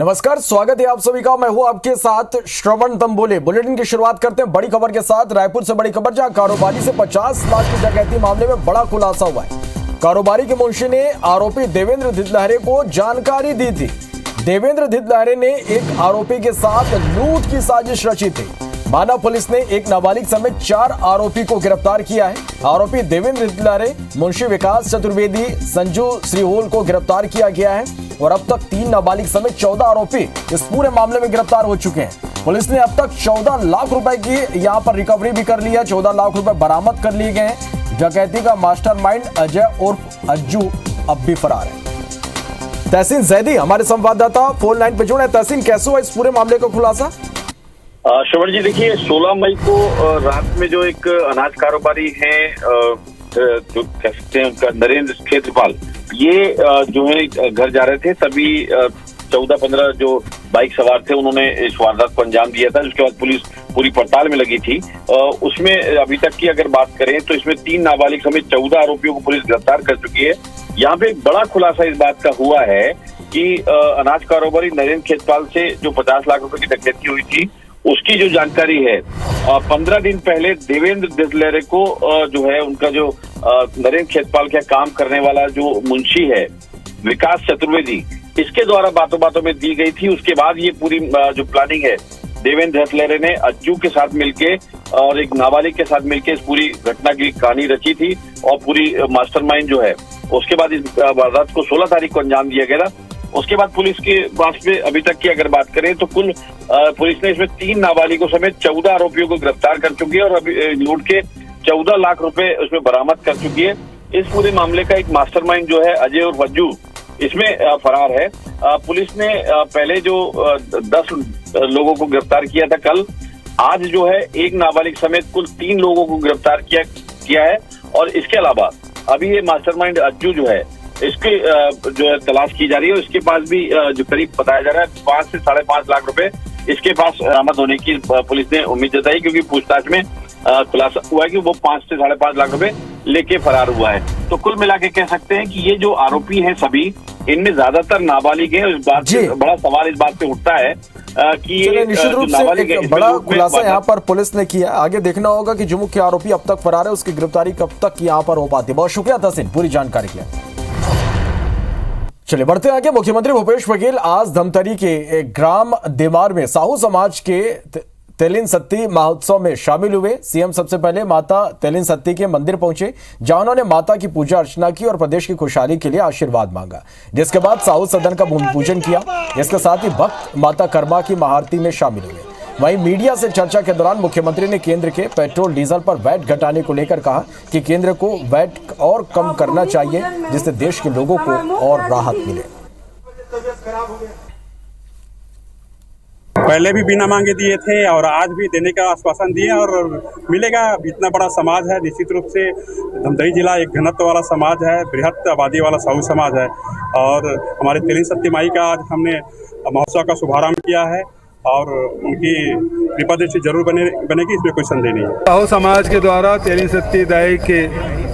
नमस्कार, स्वागत है आप सभी का। मैं हूं आपके साथ श्रवण तंबोले। बुलेटिन की शुरुआत करते हैं बड़ी खबर के साथ। रायपुर से बड़ी खबर, जहां कारोबारी से 50 लाख की डकैती मामले में बड़ा खुलासा हुआ है। कारोबारी के मुंशी ने आरोपी देवेंद्र धितलहरे को जानकारी दी थी। देवेंद्र धितलहरे ने एक आरोपी के साथ लूट की साजिश रची थी। माना पुलिस ने एक नाबालिग समेत 4 आरोपी को गिरफ्तार किया है। आरोपी देवेंद्र धितलहरे, मुंशी विकास चतुर्वेदी, संजू श्रीहोल को गिरफ्तार किया गया है और अब तक 3 नाबालिग समेत 14 आरोपी इस पूरे मामले में गिरफ्तार हो चुके हैं। पुलिस ने अब तक 14 लाख रुपए की यहां पर रिकवरी भी कर ली है। 14 लाख रुपए बरामद कर लिए गए हैं। डकैती का मास्टरमाइंड अजय उर्फ अज्जू अब भी फरार है। तहसीन जैदी हमारे संवाददाता फोन लाइन पे जुड़े। तहसीन, कैसे हुआ इस पूरे मामले का खुलासा? श्रवण जी, देखिए 16 मई को रात में जो एक अनाज कारोबारी है, जो कह सकते हैं उनका नरेंद्र क्षेत्रपाल, ये जो है घर जा रहे थे। तभी 14-15 जो बाइक सवार थे उन्होंने इस वारदात को अंजाम दिया था। उसके बाद पुलिस पूरी पड़ताल में लगी थी। उसमें अभी तक की अगर बात करें तो इसमें 3 नाबालिग समेत 14 आरोपियों को पुलिस गिरफ्तार कर चुकी है। यहाँ पे एक बड़ा खुलासा इस बात का हुआ है कि अनाज कारोबारी नरेंद्र क्षेत्रपाल से जो 50 लाख रुपए की डकैती हुई थी, उसकी जो जानकारी है 15 दिन पहले देवेंद्र धितलहरे को जो है उनका जो नरेंद्र क्षेत्रपाल का काम करने वाला जो मुंशी है विकास चतुर्वेदी, इसके द्वारा बातों बातों में दी गई थी। उसके बाद ये पूरी जो प्लानिंग है देवेंद्र धितलहरे ने अज्जू के साथ मिलके और एक नाबालिग के साथ मिलके इस पूरी घटना की कहानी रची थी और पूरी मास्टरमाइंड जो है, उसके बाद इस वारदात को 16 तारीख को अंजाम दिया गया था। उसके बाद पुलिस के पास में अभी तक की अगर बात करें तो कुल पुलिस ने इसमें 3 नाबालिगों समेत 14 आरोपियों को गिरफ्तार कर चुकी है और अभी लूट के 14 लाख रुपए उसमें बरामद कर चुकी है। इस पूरे मामले का एक मास्टरमाइंड जो है अजय और वज्जू, इसमें फरार है। पुलिस ने पहले जो 10 लोगों को गिरफ्तार किया था कल, आज जो है एक नाबालिग समेत कुल 3 लोगों को गिरफ्तार किया है। और इसके अलावा अभी ये मास्टरमाइंड अज्जू जो है, इसकी जो है तलाश की जा रही है। इसके पास भी जो करीब बताया जा रहा है 5 से 5.5 लाख रुपए इसके पास बरामद होने की पुलिस ने उम्मीद जताई, क्योंकि पूछताछ में खुलासा हुआ है कि वो 5 से 5.5 लाख रुपए लेके फरार हुआ है। तो कुल मिला के कह सकते हैं कि ये जो आरोपी हैं सभी, इनमें ज्यादातर नाबालिग हैं। इस बात से बड़ा सवाल इस बात पे उठता है कि ये निश्चित रूप से एक बड़ा खुलासा यहाँ पर पुलिस ने किया। आगे देखना होगा कि जो मुख्य आरोपी अब तक फरार है उसकी गिरफ्तारी कब तक यहाँ पर हो पाती है। बहुत शुक्रिया तहसीन पूरी जानकारी के लिए। चलिए बढ़ते हैं आगे। मुख्यमंत्री भूपेश बघेल आज धमतरी के ग्राम देमार में साहू समाज के तेलिन सत्ती महोत्सव में शामिल हुए। सीएम सबसे पहले माता तेलिन सत्ती के मंदिर पहुंचे, जहां उन्होंने माता की पूजा अर्चना की और प्रदेश की खुशहाली के लिए आशीर्वाद मांगा। जिसके बाद साहू सदन का भूमि पूजन किया। इसके साथ ही भक्त माता कर्मा की महाआरती में शामिल हुए। वहीं मीडिया से चर्चा के दौरान मुख्यमंत्री ने केंद्र के पेट्रोल डीजल पर वैट घटाने को लेकर कहा कि केंद्र को वैट और कम करना चाहिए, जिससे देश के लोगों को और राहत मिले। पहले भी बिना मांगे दिए थे और आज भी देने का आश्वासन दिए और मिलेगा। इतना बड़ा समाज है, निश्चित रूप से धमतरी जिला एक घनत्व वाला समाज है, बृहत आबादी वाला साहू समाज है और हमारे तेलिन सत्ती माई का आज हमने महोत्सव का शुभारंभ किया है और उनकी कृपा दृष्टि जरूर बनेगी, इसमें कोई संदेह नहीं है। साहू समाज के द्वारा तेलिन सत्ती दाई के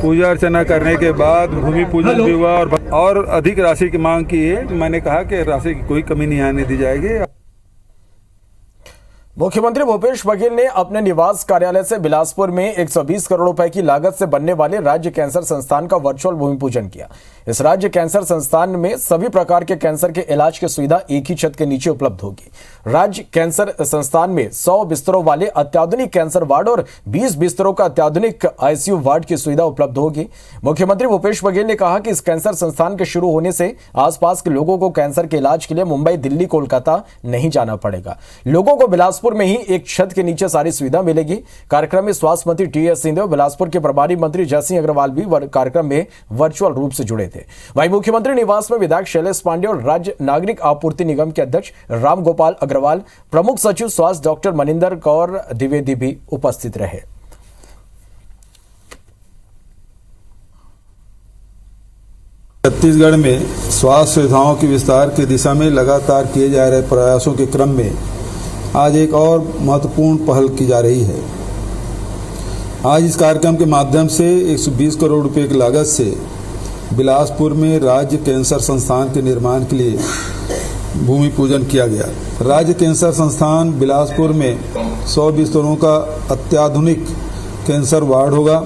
पूजा अर्चना करने के बाद भूमि पूजन भी हुआ और अधिक राशि की मांग की है। मैंने कहा कि राशि की कोई कमी नहीं आने दी जाएगी। मुख्यमंत्री भूपेश बघेल ने अपने निवास कार्यालय से बिलासपुर में 120 करोड़ रुपए की लागत से बनने वाले राज्य कैंसर संस्थान का वर्चुअल भूमि पूजन किया। इस राज्य कैंसर संस्थान में सभी प्रकार के कैंसर के इलाज की सुविधा एक ही छत के नीचे उपलब्ध होगी। राज्य कैंसर संस्थान में 100 बिस्तरों वाले अत्याधुनिक कैंसर वार्ड और 20 बिस्तरों का अत्याधुनिक आईसीयू वार्ड की सुविधा उपलब्ध होगी। मुख्यमंत्री भूपेश बघेल ने कहा कि इस कैंसर संस्थान के शुरू होने से आसपास के लोगों को कैंसर के इलाज के लिए मुंबई, दिल्ली, कोलकाता नहीं जाना पड़ेगा। लोगों को बिलासपुर में ही एक छत के नीचे सारी सुविधा मिलेगी। कार्यक्रम में स्वास्थ्य मंत्री टीएस सिंहदेव, बिलासपुर के प्रभारी मंत्री जयसिंह अग्रवाल भी कार्यक्रम में वर्चुअल रूप से जुड़े थे। वहीं मुख्यमंत्री निवास में विधायक शैलेश पांडे और राज्य नागरिक आपूर्ति निगम के अध्यक्ष राम गोपाल अग्रवाल, प्रमुख सचिव स्वास्थ्य डॉक्टर मनिंदर कौर द्विवेदी भी उपस्थित रहे। छत्तीसगढ़ में स्वास्थ्य सुविधाओं के विस्तार की दिशा में लगातार किए जा रहे प्रयासों के क्रम में आज एक और महत्वपूर्ण पहल की जा रही है। आज इस कार्यक्रम के माध्यम से 120 करोड़ रुपए की लागत से बिलासपुर में राज्य कैंसर संस्थान के निर्माण के लिए भूमि पूजन किया गया। राज्य कैंसर संस्थान बिलासपुर में 100 बिस्तरों का अत्याधुनिक कैंसर वार्ड होगा।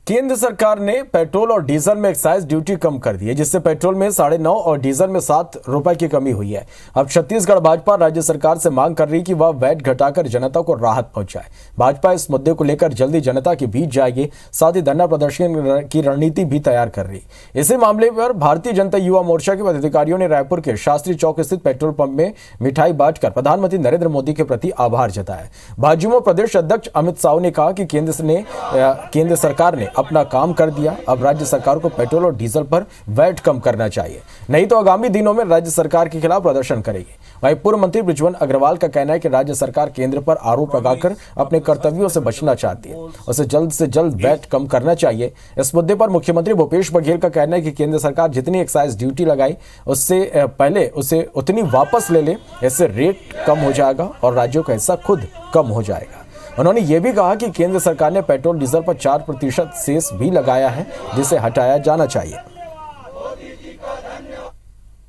केंद्र सरकार ने पेट्रोल और डीजल में एक्साइज ड्यूटी कम कर दी है, जिससे पेट्रोल में 9.5 और डीजल में 7 रुपए की कमी हुई है। अब छत्तीसगढ़ भाजपा राज्य सरकार से मांग कर रही कि वह वैट घटाकर जनता को राहत पहुंचाए। भाजपा इस मुद्दे को लेकर जल्दी जनता के बीच जाएगी, साथ ही धरना प्रदर्शन की रणनीति भी तैयार कर रही। इसी मामले पर भारतीय जनता युवा मोर्चा के पदाधिकारियों ने रायपुर के शास्त्री चौक स्थित पेट्रोल पंप में मिठाई बांटकर प्रधानमंत्री नरेंद्र मोदी के प्रति आभार जताया। भाजपा प्रदेश अध्यक्ष अमित शाह ने कहा कि केंद्र सरकार ने अपना काम कर दिया। अब राज्य सरकार को पेट्रोल और डीजल पर वैट कम करना चाहिए, नहीं तो आगामी दिनों में राज्य सरकार के खिलाफ प्रदर्शन करेगी। वहीं पूर्व मंत्री बृजमोहन अग्रवाल का कहना है कि राज्य सरकार केंद्र पर आरोप लगाकर अपने कर्तव्यों से बचना चाहती है, उसे जल्द से जल्द वैट कम करना चाहिए। इस मुद्दे पर मुख्यमंत्री भूपेश बघेल का कहना है कि केंद्र सरकार जितनी एक्साइज ड्यूटी लगाई उससे पहले उसे उतनी वापस ले ले, इससे रेट कम हो जाएगा और राज्यों का हिस्सा खुद कम हो जाएगा। उन्होंने ये भी कहा कि केंद्र सरकार ने पेट्रोल डीजल पर 4% सेस भी लगाया है, जिसे हटाया जाना चाहिए।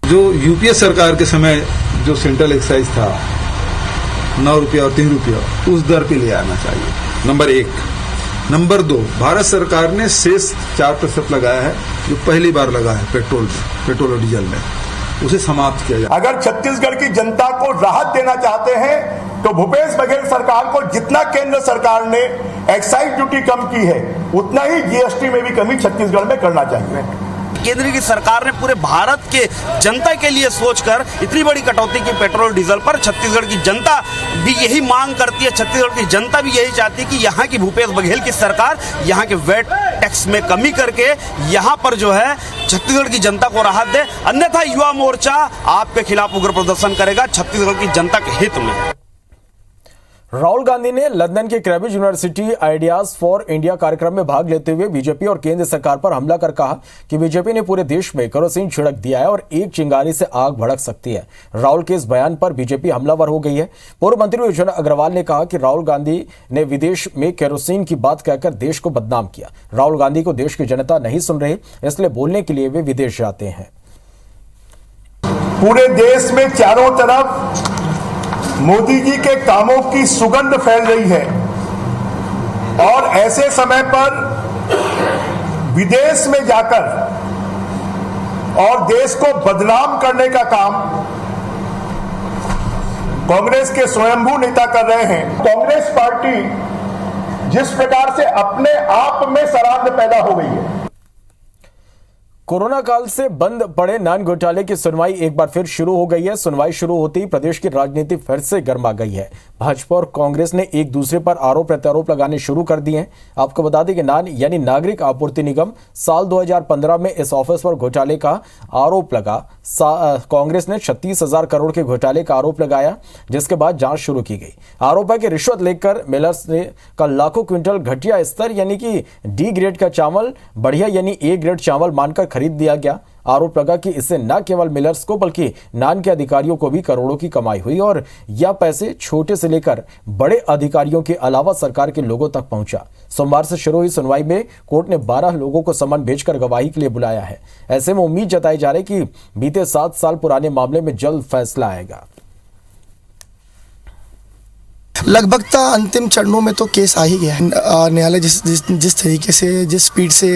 जो यूपीए सरकार के समय जो सेंट्रल एक्साइज था 9 रुपया और 3 रुपया, उस दर पे ले आना चाहिए, नंबर 1। नंबर 2, भारत सरकार ने सेस 4% लगाया है, जो पहली बार लगा है पेट्रोल और डीजल में, उसे समाप्त किया जाए। अगर छत्तीसगढ़ की जनता को राहत देना चाहते हैं तो भूपेश बघेल सरकार को जितना केंद्र सरकार ने एक्साइज ड्यूटी कम की है उतना ही जीएसटी में भी कमी छत्तीसगढ़ में करना चाहिए। केंद्र की सरकार ने पूरे भारत के जनता के लिए सोचकर इतनी बड़ी कटौती की पेट्रोल डीजल पर। छत्तीसगढ़ की जनता भी यही मांग करती है, छत्तीसगढ़ की जनता भी यही चाहती है कि यहाँ की भूपेश बघेल की सरकार यहाँ के वेट टैक्स में कमी करके यहाँ पर जो है छत्तीसगढ़ की जनता को राहत दे, अन्यथा युवा मोर्चा आपके खिलाफ उग्र प्रदर्शन करेगा छत्तीसगढ़ की जनता के हित में। राहुल गांधी ने लंदन के Cambridge university ideas for India कार्यक्रम में भाग लेते हुए बीजेपी और केंद्र सरकार पर हमला कर कहा कि बीजेपी ने पूरे देश में केरोसिन छिड़क दिया है और एक चिंगारी से आग भड़क सकती है। राहुल के इस बयान पर बीजेपी हमलावर हो गई है। पूर्व मंत्री बृजमोहन अग्रवाल ने कहा कि राहुल गांधी ने विदेश में केरोसिन की बात कहकर देश को बदनाम किया। राहुल गांधी को देश की जनता नहीं सुन रही, इसलिए बोलने के लिए वे विदेश जाते हैं। पूरे देश में चारों तरफ मोदी जी के कामों की सुगंध फैल रही है और ऐसे समय पर विदेश में जाकर और देश को बदनाम करने का काम कांग्रेस के स्वयंभू नेता कर रहे हैं। कांग्रेस पार्टी जिस प्रकार से अपने आप में शरारत पैदा हो गई है। कोरोना काल से बंद पड़े नान घोटाले की सुनवाई एक बार फिर शुरू हो गई है। सुनवाई शुरू होते ही प्रदेश की राजनीति फिर से गर्मा गई है। भाजपा और कांग्रेस ने एक दूसरे पर आरोप प्रत्यारोप लगाने शुरू कर दिए हैं। आपको बता दें कि नान यानी नागरिक आपूर्ति निगम साल 2015 में इस ऑफिस पर घोटाले का आरोप लगा। कांग्रेस ने 36,000 करोड़ के घोटाले का आरोप लगाया, जिसके बाद जांच शुरू की गई। आरोप है कि रिश्वत लेकर मिलर्स ने का लाखों क्विंटल घटिया स्तर यानी कि डी ग्रेड का चावल बढ़िया यानी ए ग्रेड चावल मानकर खरीद दिया गया। आरोप लगा कि इससे न केवल मिलर्स को बल्कि नान के अधिकारियों को भी करोड़ों की कमाई हुई और यह पैसे छोटे से लेकर बड़े अधिकारियों के अलावा सरकार के लोगों तक पहुंचा। सोमवार से शुरू हुई सुनवाई में कोर्ट ने 12 लोगों को समन भेजकर गवाही के लिए बुलाया है। ऐसे में उम्मीद जताई जा रही कि बीते 7 साल पुराने मामले में जल्द फैसला आएगा। लगभग अंतिम चरणों में तो केस आ ही गया है। न्यायालय जिस तरीके से जिस स्पीड से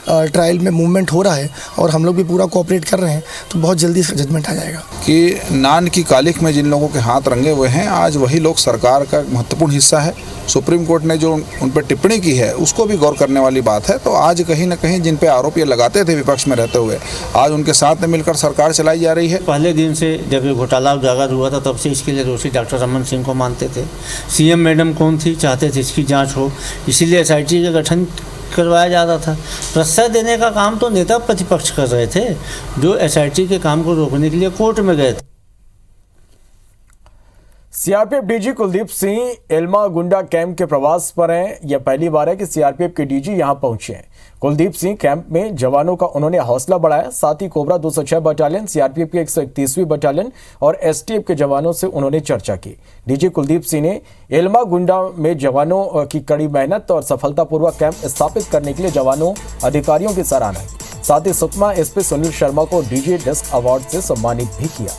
ट्रायल में मूवमेंट हो रहा है और हम लोग भी पूरा कोऑपरेट कर रहे हैं, तो बहुत जल्दी इसका जजमेंट आ जाएगा। कि नान की कालिख में जिन लोगों के हाथ रंगे हुए हैं, आज वही लोग सरकार का महत्वपूर्ण हिस्सा है। सुप्रीम कोर्ट ने जो उन पर टिप्पणी की है उसको भी गौर करने वाली बात है। तो आज कहीं ना कहीं जिन पे आरोप ये लगाते थे विपक्ष में रहते हुए, आज उनके साथ में मिलकर सरकार चलाई जा रही है। पहले दिन से जब ये घोटाला उजागर हुआ था, तब से इसके लिए दोषी डॉक्टर रमन सिंह को मानते थे। सीएम मैडम कौन थी, चाहते थे इसकी जांच हो, इसीलिए एसआईटी का गठन करवाया जा रहा था। प्रश्रय देने का काम तो नेता प्रतिपक्ष कर रहे थे, जो एसआईटी के काम को रोकने के लिए कोर्ट में गए थे। CRPF DG Kuldeep Singh Elma गुंडा कैंप के प्रवास पर हैं। यह पहली बार है कि सीआरपीएफ के डीजी यहां पहुंचे हैं। कुलदीप सिंह कैंप में जवानों का उन्होंने हौसला बढ़ाया। साथ ही कोबरा 206 बटालियन, सीआरपीएफ की 131वीं बटालियन और एसटीएफ के जवानों से उन्होंने चर्चा की। डीजी कुलदीप सिंह ने एल्मा गुंडा में जवानों की कड़ी मेहनत और सफलतापूर्वक कैंप स्थापित करने के लिए जवानों अधिकारियों की सराहना की। साथ ही सुकमा एसपी सुनील शर्मा को डीजे डेस्क अवार्ड से सम्मानित भी किया।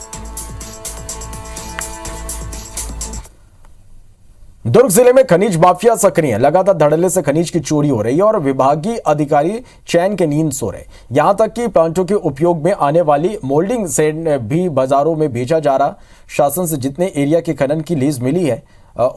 दुर्ग जिले में खनिज माफिया सक्रिय है। लगातार धड़ल्ले से खनिज की चोरी हो रही है और विभागीय अधिकारी चैन के नींद सो रहे। यहां तक कि प्लांटों के उपयोग में आने वाली मोल्डिंग सेड भी बाजारों में बेचा जा रहा। शासन से जितने एरिया के खनन की लीज मिली है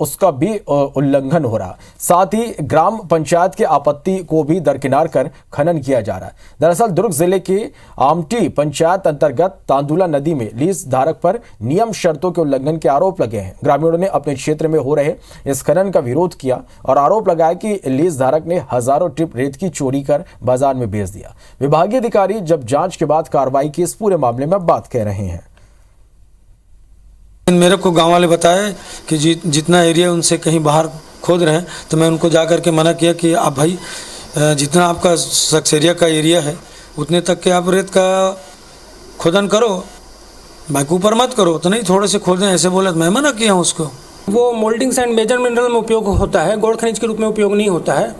उसका भी उल्लंघन हो रहा। साथ ही ग्राम पंचायत के आपत्ति को भी दरकिनार कर खनन किया जा रहा है। दरअसल दुर्ग जिले के आमटी पंचायत अंतर्गत तांदुला नदी में लीज धारक पर नियम शर्तों के उल्लंघन के आरोप लगे हैं। ग्रामीणों ने अपने क्षेत्र में हो रहे इस खनन का विरोध किया और आरोप लगाया कि लीज धारक ने हजारों ट्रिप रेत की चोरी कर बाजार में बेच दिया। विभागीय अधिकारी जब जांच के बाद कार्रवाई की इस पूरे मामले में बात कह रहे हैं। मेरे को गांव वाले बताए कि जितना एरिया उनसे कहीं बाहर खोद रहे हैं, तो मैं उनको जा करके मना किया कि आप भाई जितना आपका सक्सेरिया का एरिया है उतने तक के आप रेत का खोदन करो, बाकी ऊपर मत करो। तो नहीं, थोड़े से खोदें, ऐसे बोला तो मैं मना किया उसको। वो मोल्डिंग्स एंड मेजर मिनरल में उपयोग होता है, गोल्ड खनिज के रूप में उपयोग नहीं होता है।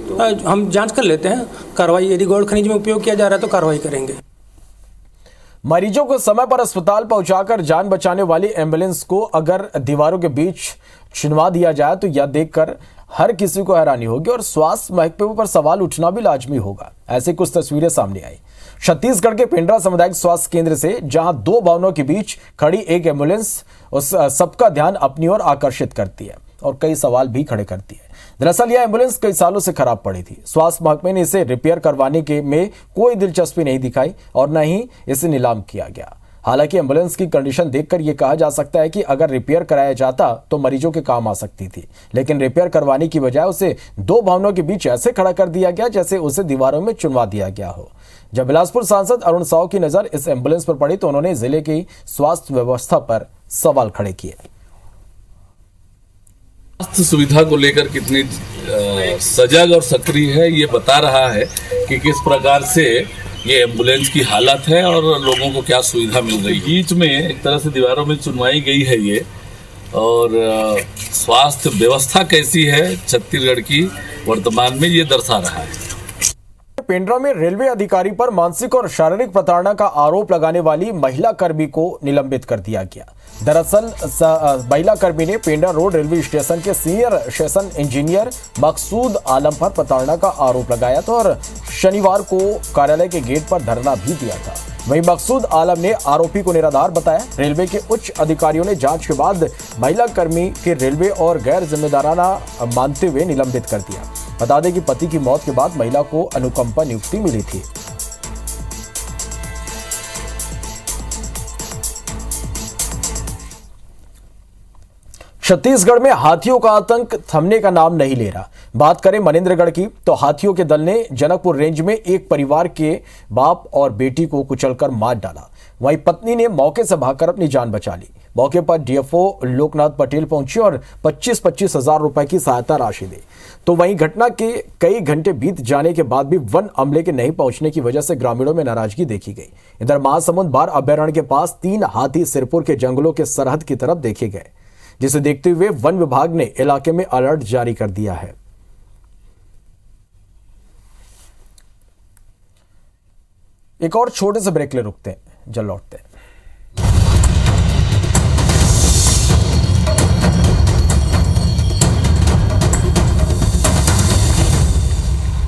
तो हम जांच कर लेते हैं, कार्रवाई यदि गोल्ड खनिज में उपयोग किया जा रहा है तो कार्रवाई करेंगे। मरीजों को समय पर अस्पताल पहुंचाकर जान बचाने वाली एम्बुलेंस को अगर दीवारों के बीच छिनवा दिया जाए तो यह देखकर हर किसी को हैरानी होगी और स्वास्थ्य महकमे पर सवाल उठना भी लाजमी होगा। ऐसी कुछ तस्वीरें सामने आई छत्तीसगढ़ के पेंड्रा सामुदायिक स्वास्थ्य केंद्र से, जहां दो भवनों के बीच खड़ी एक एम्बुलेंस उस सबका ध्यान अपनी ओर आकर्षित करती है और कई सवाल भी खड़े करती है। दरअसल यह एम्बुलेंस कई सालों से खराब पड़ी थी। स्वास्थ्य महकमे ने इसे रिपेयर करवाने के में कोई दिलचस्पी नहीं दिखाई और न ही इसे नीलाम किया गया। हालांकि एम्बुलेंस की कंडीशन देखकर यह कहा जा सकता है कि अगर रिपेयर कराया जाता तो मरीजों के काम आ सकती थी, लेकिन रिपेयर करवाने की बजाय उसे दो भवनों के बीच ऐसे खड़ा कर दिया गया जैसे उसे दीवारों में चुनवा दिया गया हो। जब बिलासपुर सांसद अरुण साव की नजर इस एम्बुलेंस पर पड़ी तो उन्होंने जिले की स्वास्थ्य व्यवस्था पर सवाल खड़े किए। स्वास्थ्य सुविधा को लेकर कितनी सजग और सक्रिय है, ये बता रहा है कि किस प्रकार से ये एम्बुलेंस की हालत है और लोगों को क्या सुविधा मिल रही है। बीच में एक तरह से दीवारों में चुनवाई गई है ये, और स्वास्थ्य व्यवस्था कैसी है छत्तीसगढ़ की वर्तमान में, ये दर्शा रहा है। पेंड्रा में रेलवे अधिकारी पर मानसिक और शारीरिक प्रताड़ना का आरोप लगाने वाली महिला कर्मी को निलंबित कर दिया गया। दरअसल महिला कर्मी ने पेंड्रा रोड रेलवे स्टेशन के सीनियर स्टेशन इंजीनियर मकसूद आलम पर प्रताड़ना का आरोप लगाया था और शनिवार को कार्यालय के गेट पर धरना भी दिया था। वहीं मकसूद आलम ने आरोपी को निराधार बताया। रेलवे के उच्च अधिकारियों ने जांच के बाद महिला कर्मी के रेलवे और गैर जिम्मेदाराना मानते हुए निलंबित कर दिया। बता दें कि पति की मौत के बाद महिला को अनुकंपा नियुक्ति मिली थी। छत्तीसगढ़ में हाथियों का आतंक थमने का नाम नहीं ले रहा। बात करें मनेंद्रगढ़ की तो हाथियों के दल ने जनकपुर रेंज में एक परिवार के बाप और बेटी को कुचलकर मार डाला। वहीं पत्नी ने मौके से भागकर अपनी जान बचा ली। मौके पर डीएफओ लोकनाथ पटेल पहुंचे और 25-25 हजार रुपए की सहायता राशि दी। तो वहीं घटना के कई घंटे बीत जाने के बाद भी वन अमले के नहीं पहुंचने की वजह से ग्रामीणों में नाराजगी देखी गई। इधर महासमुंद बार अभयारण्य के पास 3 हाथी सिरपुर के जंगलों के सरहद की तरफ देखे गए, जिसे देखते हुए वन विभाग ने इलाके में अलर्ट जारी कर दिया है। एक और छोटे से ब्रेक ले रुकते हैं, जल्द लौटते हैं।